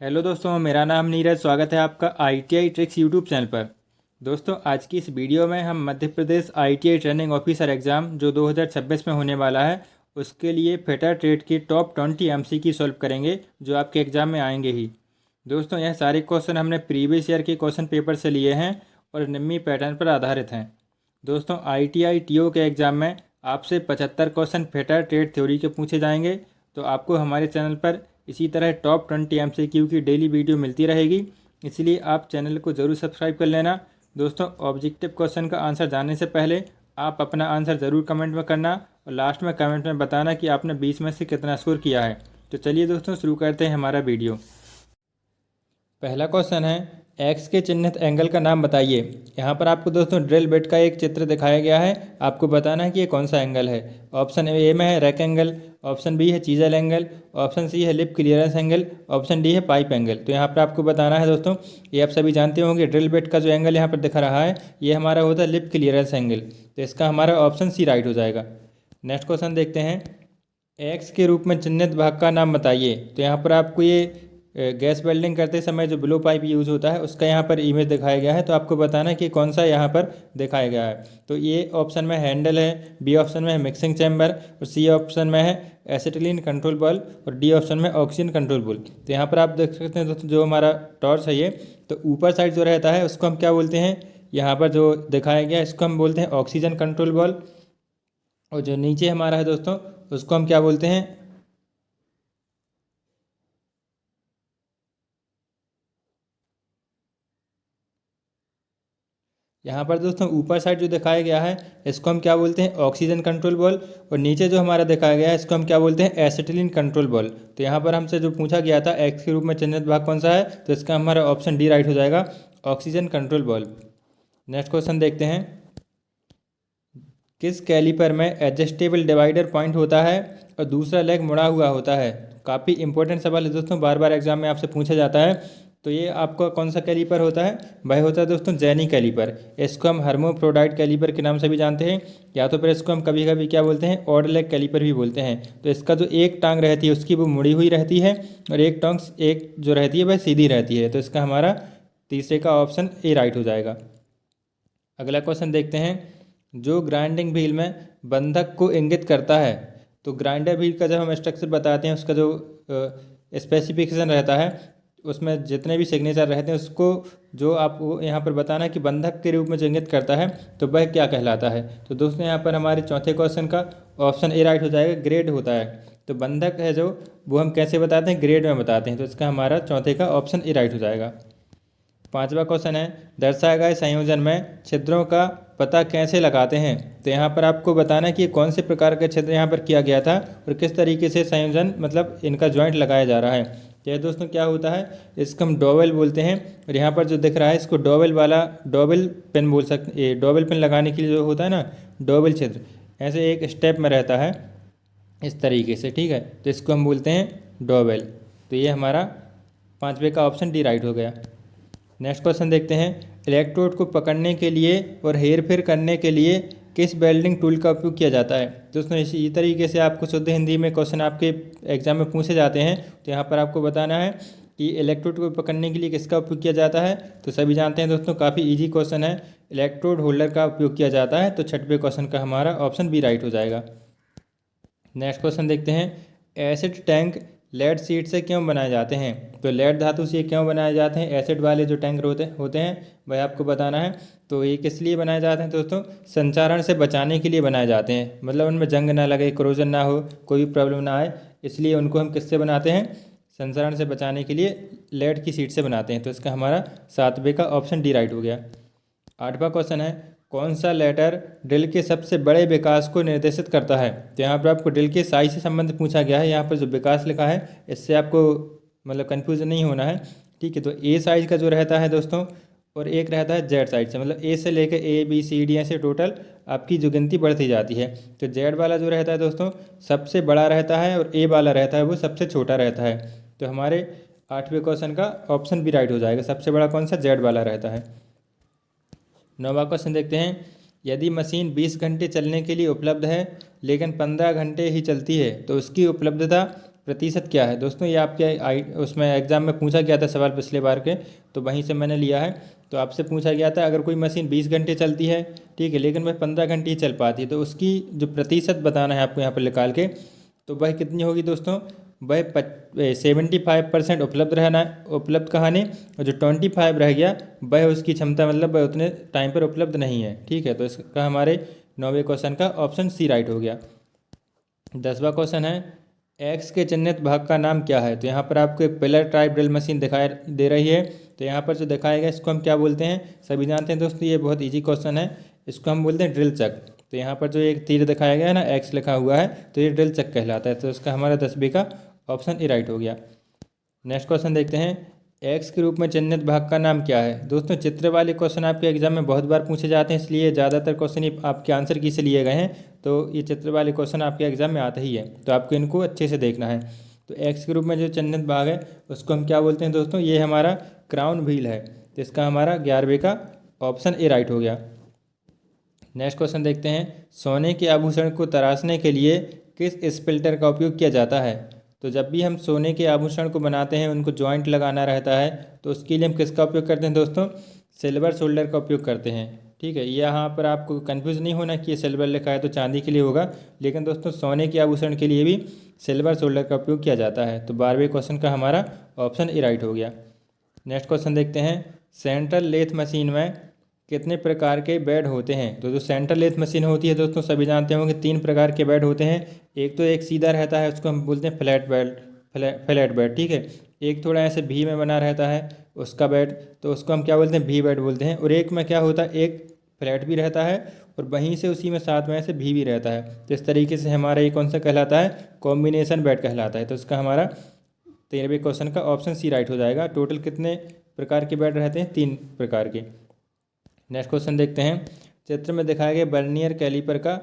Hello दोस्तों, मेरा नाम नीरज। स्वागत है आपका ITI ट्रिक्स यूट्यूब चैनल पर। दोस्तों, आज की इस वीडियो में हम Madhya Pradesh ITI training officer exam जो 2026 में होने वाला है उसके लिए फेटर ट्रेड की टॉप 20 MCQ सॉल्व करेंगे जो आपके एग्ज़ाम में आएंगे ही। दोस्तों, यह सारे क्वेश्चन हमने प्रीवियस ईयर के क्वेश्चन पेपर से लिए हैं और निम्मी पैटर्न पर आधारित हैं। दोस्तों, ITI TO के एग्ज़ाम में आपसे 75 क्वेश्चन फेटर ट्रेड थ्योरी के पूछे जाएंगे। तो आपको हमारे चैनल पर इसी तरह टॉप 20 MCQ की डेली वीडियो मिलती रहेगी, इसलिए आप चैनल को ज़रूर सब्सक्राइब कर लेना। दोस्तों, ऑब्जेक्टिव क्वेश्चन का आंसर जानने से पहले आप अपना आंसर ज़रूर कमेंट में करना और लास्ट में कमेंट में बताना कि आपने 20 में से कितना स्कोर किया है। तो चलिए दोस्तों, शुरू करते हैं हमारा वीडियो। पहला क्वेश्चन है, एक्स के चिन्हित एंगल का नाम बताइए। यहाँ पर आपको दोस्तों ड्रिल बिट का एक चित्र दिखाया गया है, आपको बताना है कि ये कौन सा एंगल है। ऑप्शन ए में है रेक एंगल, ऑप्शन बी है चीजल एंगल, ऑप्शन सी है lip clearance angle, option D है पाइप एंगल। तो यहाँ पर आपको बताना है दोस्तों, ये आप सभी जानते होंगे, ड्रिल बिट का जो एंगल यहाँ पर दिख रहा है ये हमारा होता है लिप क्लियरेंस एंगल। तो इसका हमारा ऑप्शन सी राइट हो जाएगा। नेक्स्ट क्वेश्चन देखते हैं, एक्स के रूप में चिन्हित भाग का नाम बताइए। तो यहाँ पर आपको ये गैस वेल्डिंग करते समय जो ब्लो पाइप यूज़ होता है उसका यहाँ पर इमेज दिखाया गया है। तो आपको बताना है कि कौन सा यहाँ पर दिखाया गया है। तो ये ऑप्शन में हैंडल है, बी ऑप्शन में है मिक्सिंग चैम्बर और सी ऑप्शन में है एसिटिलीन कंट्रोल बल्ब और डी ऑप्शन में ऑक्सीजन कंट्रोल बल्ब। तो यहाँ पर आप देख सकते हैं दोस्तों, जो हमारा टॉर्च है ये, तो ऊपर साइड जो रहता है उसको हम क्या बोलते हैं, यहाँ पर जो दिखाया गया है इसको हम बोलते हैं ऑक्सीजन कंट्रोल बल्ब, और जो नीचे हमारा है दोस्तों उसको हम क्या बोलते हैं, यहाँ पर दोस्तों ऊपर साइड जो दिखाया गया है इसको हम क्या बोलते हैं ऑक्सीजन कंट्रोल बॉल, और नीचे जो हमारा दिखाया गया है इसको हम क्या बोलते हैं एसिटिलीन कंट्रोल बॉल। तो यहाँ पर हमसे जो पूछा गया था एक्स के रूप में चिन्हित भाग कौन सा है, तो इसका हमारा ऑप्शन डी राइट हो जाएगा, oxygen control ball. Next question देखते हैं, किस कैलिपर में एडजस्टेबल डिवाइडर पॉइंट होता है और दूसरा लेग मुड़ा हुआ होता है। काफ़ी इंपॉर्टेंट सवाल है दोस्तों, बार बार एग्जाम में आपसे पूछा जाता है। तो ये आपका कौन सा कैलिपर होता है, वह होता है दोस्तों जेनी कैलिपर। इसको हम हर्मोफ्रोडाइट कैलिपर के नाम से भी जानते हैं, या तो फिर इसको हम कभी कभी क्या बोलते हैं ऑड लेग कैलिपर भी बोलते हैं। तो इसका जो एक टांग रहती है उसकी वो मुड़ी हुई रहती है और एक टांग एक जो रहती है वह सीधी रहती है। तो इसका हमारा तीसरे का ऑप्शन ए राइट हो जाएगा। अगला क्वेश्चन देखते हैं, जो ग्राइंडिंग व्हील में बंधक को इंगित करता है। तो ग्राइंडर व्हील का जब हम स्ट्रक्चर बताते हैं उसका जो स्पेसिफिकेशन रहता है उसमें जितने भी सिग्नेचर रहते हैं उसको जो आपको यहाँ पर बताना है कि बंधक के रूप में जो इंगित करता है तो वह क्या कहलाता है। तो दोस्तों यहाँ पर हमारे चौथे क्वेश्चन का ऑप्शन ए राइट हो जाएगा, ग्रेड होता है। तो बंधक है जो वो हम कैसे बताते हैं, ग्रेड में बताते हैं। तो इसका हमारा चौथे का ऑप्शन ए राइट हो जाएगा। पांचवा क्वेश्चन है, दर्शाए गए संयोजन में छिद्रों का पता कैसे लगाते हैं। तो यहाँ पर आपको बताना है कि कौन से प्रकार का छिद्र यहाँ पर किया गया था और किस तरीके से संयोजन मतलब इनका जॉइंट लगाया जा रहा है। तो ये दोस्तों क्या होता है, इसको हम डॉवेल बोलते हैं, और यहाँ पर जो दिख रहा है इसको डॉवेल वाला डॉवेल पिन बोल सकते। ये डॉवेल पिन लगाने के लिए जो होता है ना डॉवेल छिद्र, ऐसे एक स्टेप में रहता है इस तरीके से, ठीक है। तो इसको हम बोलते हैं डॉवेल। तो ये हमारा पाँचवें का ऑप्शन डी राइट हो गया। नेक्स्ट क्वेश्चन देखते हैं, इलेक्ट्रोड को पकड़ने के लिए और हेर फेर करने के लिए किस वेल्डिंग टूल का उपयोग किया जाता है। दोस्तों इसी तरीके से आपको शुद्ध हिंदी में क्वेश्चन आपके एग्जाम में पूछे जाते हैं। तो यहाँ पर आपको बताना है कि इलेक्ट्रोड को पकड़ने के लिए किसका उपयोग किया जाता है। तो सभी जानते हैं दोस्तों, काफ़ी ईजी क्वेश्चन है, इलेक्ट्रोड होल्डर का उपयोग किया जाता है। तो छठवें क्वेश्चन का हमारा ऑप्शन बी राइट हो जाएगा। नेक्स्ट क्वेश्चन देखते हैं, एसिड टैंक लेड सीट से क्यों बनाए जाते हैं। तो लेड धातु से क्यों बनाए जाते हैं, एसिड वाले जो टैंक होते हैं वह आपको बताना है। तो ये किस लिए बनाए जाते हैं दोस्तों, संचारण से बचाने के लिए बनाए जाते हैं, मतलब उनमें जंग ना लगे, क्रोजन ना हो, कोई भी प्रॉब्लम ना आए, इसलिए उनको हम किससे बनाते हैं, संचारण से बचाने के लिए लेड की सीट से बनाते हैं। तो इसका हमारा सातवें का ऑप्शन डी राइट हो गया। आठवां क्वेश्चन है, कौन सा लेटर ड्रिल के सबसे बड़े विकास को निर्देशित करता है। तो यहाँ पर आपको ड्रिल के साइज से संबंधित पूछा गया है, यहाँ पर जो विकास लिखा है इससे आपको मतलब कन्फ्यूजन नहीं होना है, ठीक है। तो ए साइज का जो रहता है दोस्तों, और एक रहता है जेड साइड से, मतलब ए से लेकर ए बी सी डी ऐसे टोटल आपकी जो गिनती बढ़ती जाती है। तो जेड वाला जो रहता है दोस्तों सबसे बड़ा रहता है और ए वाला रहता है वो सबसे छोटा रहता है। तो हमारे आठवें क्वेश्चन का ऑप्शन भी राइट हो जाएगा, सबसे बड़ा कौन सा, जेड वाला रहता है। नौवां क्वेश्चन देखते हैं, यदि मशीन 20 घंटे चलने के लिए उपलब्ध है लेकिन 15 घंटे ही चलती है तो उसकी उपलब्धता प्रतिशत क्या है दोस्तों, ये आपके उसमें एग्ज़ाम में पूछा गया था सवाल पिछले बार के, तो वहीं से मैंने लिया है। तो आपसे पूछा गया था अगर कोई मशीन 20 घंटे चलती है, ठीक है, लेकिन वह 15 घंटे ही चल पाती है, तो उसकी जो प्रतिशत बताना है आपको यहाँ पर निकाल के, तो वह कितनी होगी दोस्तों, वह 75% उपलब्ध कहानी, और जो 25 रह गया वह उसकी क्षमता, मतलब वह उतने टाइम पर उपलब्ध नहीं है, ठीक है। तो इसका हमारे 9वें क्वेश्चन का ऑप्शन सी राइट हो गया। 10वां क्वेश्चन है एक्स के चिन्हित भाग का नाम क्या है। तो यहाँ पर आपको एक पिलर टाइप ड्रिल मशीन दिखाई दे रही है। तो यहाँ पर जो दिखाएगा इसको हम क्या बोलते हैं, सभी जानते हैं दोस्तों, ये बहुत इजी क्वेश्चन है। इसको हम बोलते हैं ड्रिल चक। तो यहाँ पर जो एक तीर दिखाया गया है ना, एक्स लिखा हुआ है, तो ये ड्रिल चक कहलाता है। तो इसका हमारा 10वीं का ऑप्शन ए राइट हो गया। नेक्स्ट क्वेश्चन देखते हैं, एक्स के रूप में चिन्हित भाग का नाम क्या है। दोस्तों चित्र वाले क्वेश्चन आपके एग्जाम में बहुत बार पूछे जाते हैं, इसलिए ज़्यादातर क्वेश्चन ही आपके आंसर की से लिए गए हैं। तो ये चित्र वाले क्वेश्चन आपके एग्जाम में आते ही है, तो आपको इनको अच्छे से देखना है। तो एक्स के रूप में जो चिन्हित भाग है उसको हम क्या बोलते हैं दोस्तों, ये हमारा क्राउन व्हील है। तो इसका हमारा 11वीं का ऑप्शन ए राइट हो गया। नेक्स्ट क्वेश्चन देखते हैं, सोने के आभूषण को तराशने के लिए किस स्पिल्टर का उपयोग किया जाता है। तो जब भी हम सोने के आभूषण को बनाते हैं, उनको जॉइंट लगाना रहता है, तो उसके लिए हम किसका उपयोग करते हैं दोस्तों, सिल्वर सोल्डर का उपयोग करते हैं, ठीक है। यहाँ पर आपको कंफ्यूज नहीं होना कि ये सिल्वर लिखा है तो चांदी के लिए होगा, लेकिन दोस्तों सोने के आभूषण के लिए भी सिल्वर सोल्डर का उपयोग किया जाता है। तो 12वें क्वेश्चन का हमारा ऑप्शन ए राइट हो गया। नेक्स्ट क्वेश्चन देखते हैं, सेंट्रल लेथ मशीन में कितने प्रकार के बेड होते हैं। तो जो सेंट्रल लेथ मशीन होती है दोस्तों, सभी जानते होंगे 3 प्रकार के बेड होते हैं। एक तो एक सीधा रहता है, उसको हम बोलते हैं फ्लैट बेड, ठीक है। एक थोड़ा ऐसे भी में बना रहता है उसका बेड, तो उसको हम क्या बोलते हैं, भी बेड बोलते हैं। और एक में क्या होता है, एक फ्लैट भी रहता है और वहीं से उसी में साथ में ऐसे भी रहता है। तो इस तरीके से हमारा ये कौन सा कहलाता है, कॉम्बिनेशन बेड कहलाता है। तो इसका हमारा 13वें क्वेश्चन का ऑप्शन सी राइट हो जाएगा। टोटल कितने प्रकार के बेड रहते हैं, 3 प्रकार के। नेक्स्ट क्वेश्चन देखते हैं, चित्र में दिखाया गया बर्नियर कैलीपर का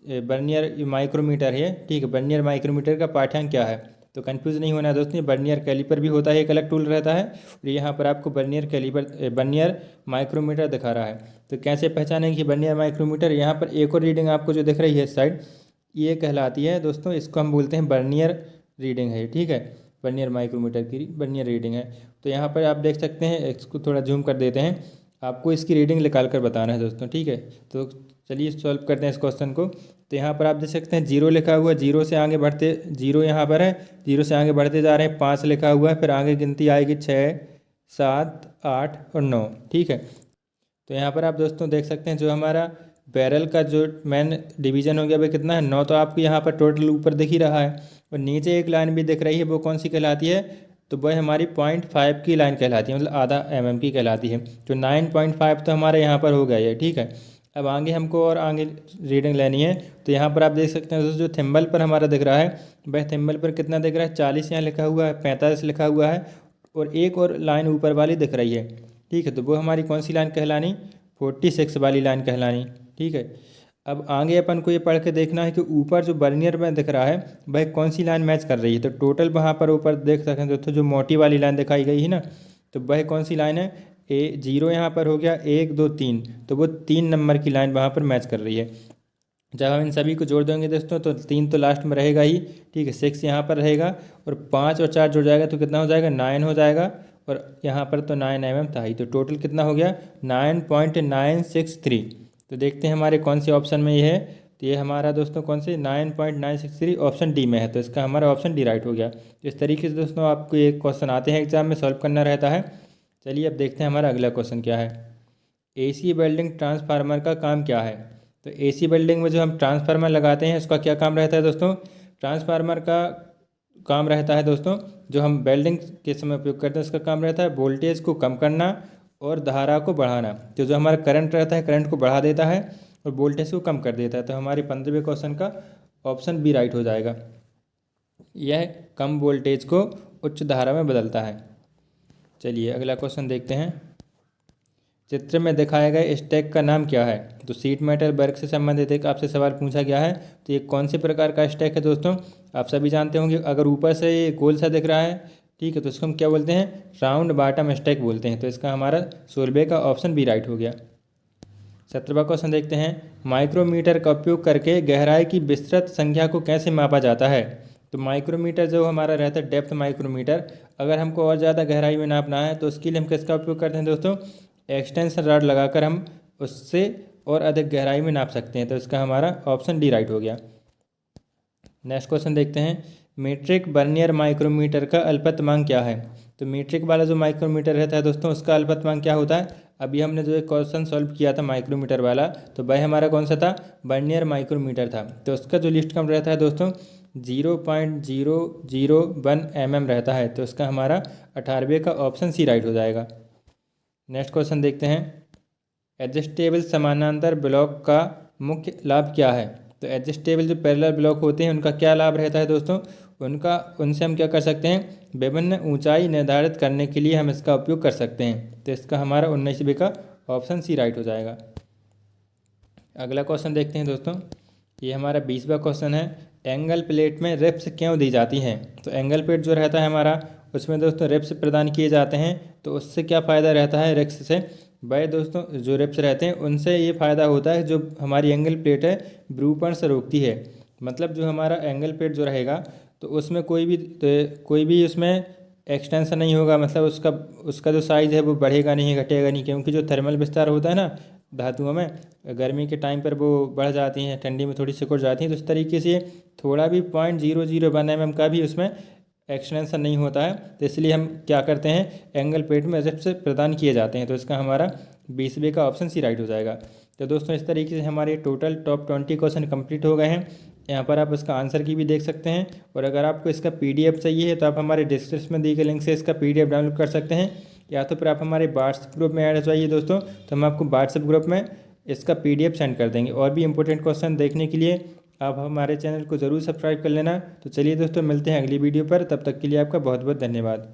बर्नियर माइक्रोमीटर है, ठीक है, बर्नियर माइक्रोमीटर का पाठ्यांक क्या है। तो कंफ्यूज नहीं होना है दोस्तों, बर्नियर कैलीपर भी होता है, एक अलग टूल रहता है, और यहाँ पर आपको बर्नियर माइक्रोमीटर दिखा रहा है। तो कैसे पहचानेंगे कि बर्नियर माइक्रोमीटर, यहाँ पर एक और रीडिंग आपको जो दिख रही है इस साइड, ये कहलाती है दोस्तों, इसको हम बोलते हैं बर्नियर रीडिंग है, ठीक है। बर्नियर माइक्रोमीटर की बर्नियर रीडिंग है। तो यहाँ पर आप देख सकते हैं, इसको थोड़ा जूम कर देते हैं, आपको इसकी रीडिंग निकाल कर बताना है दोस्तों, ठीक है। तो चलिए सॉल्व करते हैं इस क्वेश्चन को। तो यहाँ पर आप देख सकते हैं 0 लिखा हुआ है, 0 से आगे बढ़ते, 0 यहाँ पर है, 0 से आगे बढ़ते जा रहे हैं, 5 लिखा हुआ है, फिर आगे गिनती आएगी 6, 7, 8 और 9, ठीक है। तो यहाँ पर आप दोस्तों देख सकते हैं जो हमारा बैरल का जो मेन डिवीजन हो गया वो कितना है, 9। तो आपको यहाँ पर टोटल ऊपर दिख ही रहा है, और नीचे एक लाइन भी दिख रही है, वो कौन सी कहलाती है, तो वह हमारी 0.5 की लाइन कहलाती है, मतलब आधा mm की कहलाती है। तो 9.5 तो हमारे यहाँ पर हो गया है, ठीक है। अब आगे हमको और आगे रीडिंग लेनी है। तो यहाँ पर आप देख सकते हैं जो थिम्बल पर हमारा दिख रहा है, वह थिम्बल पर कितना दिख रहा है, 40 यहाँ लिखा हुआ है, 45 लिखा हुआ है, और एक और लाइन ऊपर वाली दिख रही है, ठीक है। तो वो हमारी कौन सी लाइन कहलानी, 46 वाली लाइन कहलानी, ठीक है। अब आगे अपन को ये पढ़ के देखना है कि ऊपर जो बर्नियर में दिख रहा है वह कौन सी लाइन मैच कर रही है। तो टोटल वहाँ पर ऊपर देख सकते हैं दोस्तों, जो मोटी वाली लाइन दिखाई गई है ना, तो वह कौन सी लाइन है, 0 यहाँ पर हो गया, 1, 2, 3, तो वो 3 नंबर की लाइन वहाँ पर मैच कर रही है। जब हम इन सभी को जोड़ देंगे दोस्तों, तो 3 तो लास्ट में रहेगा ही, ठीक है, 6 यहाँ पर रहेगा, और 5 और 4 जुड़ जाएगा तो कितना हो जाएगा, 9 हो जाएगा, और यहाँ पर तो 9 mm था ही, तो टोटल कितना हो गया, 9.963। तो देखते हैं हमारे कौन से ऑप्शन में ये है। तो ये हमारा दोस्तों कौन से 9.963 ऑप्शन डी में है। तो इसका हमारा ऑप्शन डी राइट हो गया। तो इस तरीके से दोस्तों आपको ये क्वेश्चन आते हैं एग्जाम में, सॉल्व करना रहता है। चलिए अब देखते हैं हमारा अगला क्वेश्चन क्या है। एसी वेल्डिंग ट्रांसफार्मर का काम क्या है। तो एसी वेल्डिंग में जो हम ट्रांसफार्मर लगाते हैं उसका क्या काम रहता है दोस्तों, ट्रांसफार्मर का काम रहता है दोस्तों, जो हम वेल्डिंग के समय उपयोग करते हैं उसका काम रहता है वोल्टेज को कम करना और धारा को बढ़ाना। तो जो हमारा करंट रहता है, करंट को बढ़ा देता है और वोल्टेज को कम कर देता है। तो हमारे 15वें क्वेश्चन का ऑप्शन बी राइट हो जाएगा। यह कम वोल्टेज को उच्च धारा में बदलता है। चलिए अगला क्वेश्चन देखते हैं। चित्र में दिखाए गए स्टैक का नाम क्या है। तो सीट मेटल वर्क से संबंधित एक आपसे सवाल पूछा गया है। तो ये कौन से प्रकार का स्टैक है दोस्तों, आप सभी जानते होंगे। अगर ऊपर से ये गोल सा दिख रहा है, ठीक है, तो इसको हम क्या बोलते हैं, राउंड बॉटम स्टैक बोलते हैं। तो इसका हमारा 16वें का ऑप्शन बी राइट हो गया। 17वां क्वेश्चन देखते हैं। माइक्रोमीटर का उपयोग करके गहराई की विस्तृत संख्या को कैसे मापा जाता है। तो माइक्रोमीटर जो हमारा रहता है डेप्थ माइक्रोमीटर, अगर हमको और ज़्यादा गहराई में नापना है तो उसके लिए हम किसका उपयोग करते हैं दोस्तों, एक्सटेंशन रॉड लगाकर हम उससे और अधिक गहराई में नाप सकते हैं। तो इसका हमारा ऑप्शन डी राइट हो गया। नेक्स्ट क्वेश्चन देखते हैं, मीट्रिक वर्नियर माइक्रोमीटर का अल्पतमांक क्या है। तो मीट्रिक वाला जो माइक्रोमीटर रहता है दोस्तों, उसका अल्पतमांक क्या होता है। अभी हमने जो एक क्वेश्चन सॉल्व किया था माइक्रोमीटर वाला, तो वह हमारा कौन सा था, वर्नियर माइक्रोमीटर था। तो उसका जो लिस्ट काउंट रहता है दोस्तों 0.001 mm रहता है। तो इसका हमारा 18वें का ऑप्शन सी राइट हो जाएगा। नेक्स्ट क्वेश्चन देखते हैं, एडजस्टेबल समानांतर ब्लॉक का मुख्य लाभ क्या है। तो एडजस्टेबल जो पैरेलल ब्लॉक होते हैं उनका क्या लाभ रहता है दोस्तों, उनसे हम क्या कर सकते हैं, विभिन्न ऊंचाई निर्धारित करने के लिए हम इसका उपयोग कर सकते हैं। तो इसका हमारा 19वें का ऑप्शन सी राइट हो जाएगा। अगला क्वेश्चन देखते हैं दोस्तों, ये हमारा 20वां क्वेश्चन है, एंगल प्लेट में रिप्स क्यों दी जाती हैं। तो एंगल प्लेट जो रहता है हमारा, उसमें दोस्तों रिप्स प्रदान किए जाते हैं। तो उससे क्या फ़ायदा रहता है रिप्स से, भाई दोस्तों जो रिप्स रहते हैं उनसे ये फ़ायदा होता है, जो हमारी एंगल प्लेट है विरूपण से रोकती है। मतलब जो हमारा एंगल प्लेट जो रहेगा तो उसमें कोई भी उसमें एक्सटेंशन नहीं होगा, मतलब उसका जो साइज़ है वो बढ़ेगा नहीं घटेगा नहीं, क्योंकि जो थर्मल विस्तार होता है ना धातुओं में, गर्मी के टाइम पर वो बढ़ जाती हैं, ठंडी में थोड़ी सिकुड़ जाती हैं। तो इस तरीके से थोड़ा भी 0.001 mm का भी उसमें एक्सटेंशन नहीं होता है। तो इसलिए हम क्या करते हैं, एंगल प्लेट में रिप्स प्रदान किए जाते हैं। तो इसका हमारा 20वें का ऑप्शन सी राइट हो जाएगा। तो दोस्तों इस तरीके से हमारे टोटल टॉप 20 क्वेश्चन कंप्लीट हो गए हैं। यहाँ पर आप इसका आंसर की भी देख सकते हैं, और अगर आपको इसका PDF चाहिए है तो आप हमारे डिस्क्रिप्शन में दी गई लिंक से इसका PDF डाउनलोड कर सकते हैं, या तो फिर आप हमारे व्हाट्सएप ग्रुप में ऐड हो जाइए दोस्तों, तो हम आपको व्हाट्सएप ग्रुप में इसका PDF सेंड कर देंगे। और भी इंपॉर्टेंट क्वेश्चन देखने के लिए आप हमारे चैनल को ज़रूर सब्सक्राइब कर लेना। तो चलिए दोस्तों, मिलते हैं अगली वीडियो पर, तब तक के लिए आपका बहुत बहुत धन्यवाद।